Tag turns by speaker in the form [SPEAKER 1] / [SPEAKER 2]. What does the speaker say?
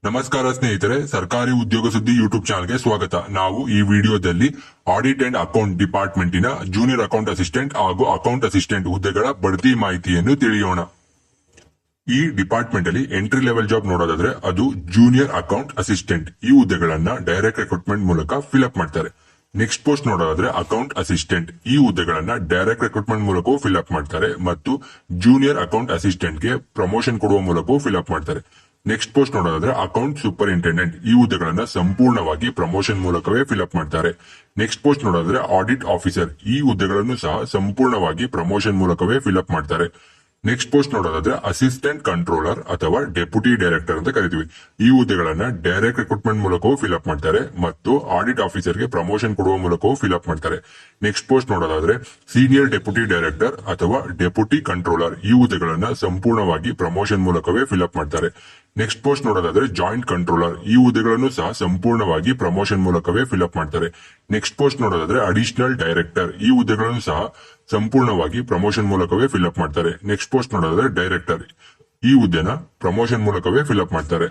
[SPEAKER 1] ನಮಸ್ಕಾರ ಸ್ನೇಹಿತರೆ, ಸರ್ಕಾರಿ ಉದ್ಯೋಗ ಸುದ್ದಿ ಯೂಟ್ಯೂಬ್ ಚಾನಲ್ಗೆ ಸ್ವಾಗತ. ನಾವು ಈ ವಿಡಿಯೋದಲ್ಲಿ ಆಡಿಟ್ ಅಂಡ್ ಅಕೌಂಟ್ ಡಿಪಾರ್ಟ್ಮೆಂಟಿನ ಜೂನಿಯರ್ ಅಕೌಂಟ್ ಅಸಿಸ್ಟೆಂಟ್ ಹಾಗೂ ಅಕೌಂಟ್ ಅಸಿಸ್ಟೆಂಟ್ ಹುದ್ದೆಗಳ ಬಡ್ತಿ ಮಾಹಿತಿಯನ್ನು ತಿಳಿಯೋಣ. ಈ ಡಿಪಾರ್ಟ್ಮೆಂಟ್ ಅಲ್ಲಿ ಎಂಟ್ರಿ ಲೆವೆಲ್ ಜಾಬ್ ನೋಡೋದಾದ್ರೆ ಅದು ಜೂನಿಯರ್ ಅಕೌಂಟ್ ಅಸಿಸ್ಟೆಂಟ್. ಈ ಹುದ್ದೆಗಳನ್ನ ಡೈರೆಕ್ಟ್ ರಿಕ್ರೂಟ್ಮೆಂಟ್ ಮೂಲಕ ಫಿಲ್ಅಪ್ ಮಾಡ್ತಾರೆ. ನೆಕ್ಸ್ಟ್ ಪೋಸ್ಟ್ ನೋಡೋದಾದ್ರೆ ಅಕೌಂಟ್ ಅಸಿಸ್ಟೆಂಟ್. ಈ ಹುದ್ದೆಗಳನ್ನ ಡೈರೆಕ್ಟ್ ರಿಕ್ರೂಟ್ಮೆಂಟ್ ಮೂಲಕವೂ ಫಿಲ್ಅಪ್ ಮಾಡ್ತಾರೆ ಮತ್ತು ಜೂನಿಯರ್ ಅಕೌಂಟ್ ಅಸಿಸ್ಟೆಂಟ್ಗೆ ಪ್ರಮೋಷನ್ ಕೊಡುವ ಮೂಲಕವೂ ಫಿಲ್ಅಪ್ ಮಾಡ್ತಾರೆ. ನೆಕ್ಸ್ಟ್ ಪೋಸ್ಟ್ ನೋಡೋದಾದ್ರೆ ಅಕೌಂಟ್ ಸೂಪರಿಂಟೆಂಡೆಂಟ್. ಈ ಹುದ್ದೆಗಳನ್ನ ಸಂಪೂರ್ಣವಾಗಿ ಪ್ರಮೋಷನ್ ಮೂಲಕವೇ ಫಿಲ್ಅಪ್ ಮಾಡ್ತಾರೆ. ನೆಕ್ಸ್ಟ್ ಪೋಸ್ಟ್ ನೋಡೋದಾದ್ರೆ ಆಡಿಟ್ ಆಫೀಸರ್. ಈ ಹುದ್ದೆಗಳನ್ನು ಸಹ ಸಂಪೂರ್ಣವಾಗಿ ಪ್ರಮೋಷನ್ ಮೂಲಕವೇ ಫಿಲ್ಅಪ್ ಮಾಡ್ತಾರೆ. ನೆಕ್ಸ್ಟ್ ಪೋಸ್ಟ್ ನೋಡೋದಾದ್ರೆ ಅಸಿಸ್ಟೆಂಟ್ ಕಂಟ್ರೋಲರ್ ಅಥವಾ ಡೆಪ್ಯೂಟಿ ಡೈರೆಕ್ಟರ್ ಅಂತ ಕರಿತೀವಿ. ಈ ಹುದ್ದೆಗಳನ್ನ ಡೈರೆಕ್ಟ್ ರಿಕ್ರೂಟ್ಮೆಂಟ್ ಮೂಲಕವೂ ಫಿಲ್ಅಪ್ ಮಾಡ್ತಾರೆ ಮತ್ತು ಆಡಿಟ್ ಆಫೀಸರ್ಗೆ ಪ್ರಮೋಷನ್ ಕೊಡುವ ಮೂಲಕವೂ ಫಿಲ್ಅಪ್ ಮಾಡ್ತಾರೆ. ನೆಕ್ಸ್ಟ್ ಪೋಸ್ಟ್ ನೋಡೋದಾದ್ರೆ ಸೀನಿಯರ್ ಡೆಪ್ಯೂಟಿ ಡೈರೆಕ್ಟರ್ ಅಥವಾ ಡೆಪ್ಯೂಟಿ ಕಂಟ್ರೋಲರ್. ಈ ಹುದ್ದೆಗಳನ್ನ ಸಂಪೂರ್ಣವಾಗಿ ಪ್ರಮೋಷನ್ ಮೂಲಕವೇ ಫಿಲ್ಅಪ್ ಮಾಡ್ತಾರೆ. ನೆಕ್ಸ್ಟ್ ಪೋಸ್ಟ್ ನೋಡೋದಾದ್ರೆ ಜಾಯಿಂಟ್ ಕಂಟ್ರೋಲರ್. ಈ ಹುದ್ದೆಗಳನ್ನು ಸಹ ಸಂಪೂರ್ಣವಾಗಿ ಪ್ರಮೋಷನ್ ಮೂಲಕವೇ ಫಿಲ್ಅಪ್ ಮಾಡ್ತಾರೆ. ನೆಕ್ಸ್ಟ್ ಪೋಸ್ಟ್ ನೋಡೋದಾದ್ರೆ ಅಡಿಷನಲ್ ಡೈರೆಕ್ಟರ್. ಈ ಹುದ್ದೆಗಳನ್ನು ಸಹ ಸಂಪೂರ್ಣವಾಗಿ ಪ್ರಮೋಷನ್ ಮೂಲಕವೇ ಫಿಲ್ಅಪ್ ಮಾಡ್ತಾರೆ. ನೆಕ್ಸ್ಟ್ ಪೋಸ್ಟ್ ನೋಡೋದಾದ್ರೆ ಡೈರೆಕ್ಟರ್. ಈ ಹುದ್ದೆನ ಪ್ರಮೋಷನ್ ಮೂಲಕವೇ ಫಿಲ್ಅಪ್ ಮಾಡ್ತಾರೆ.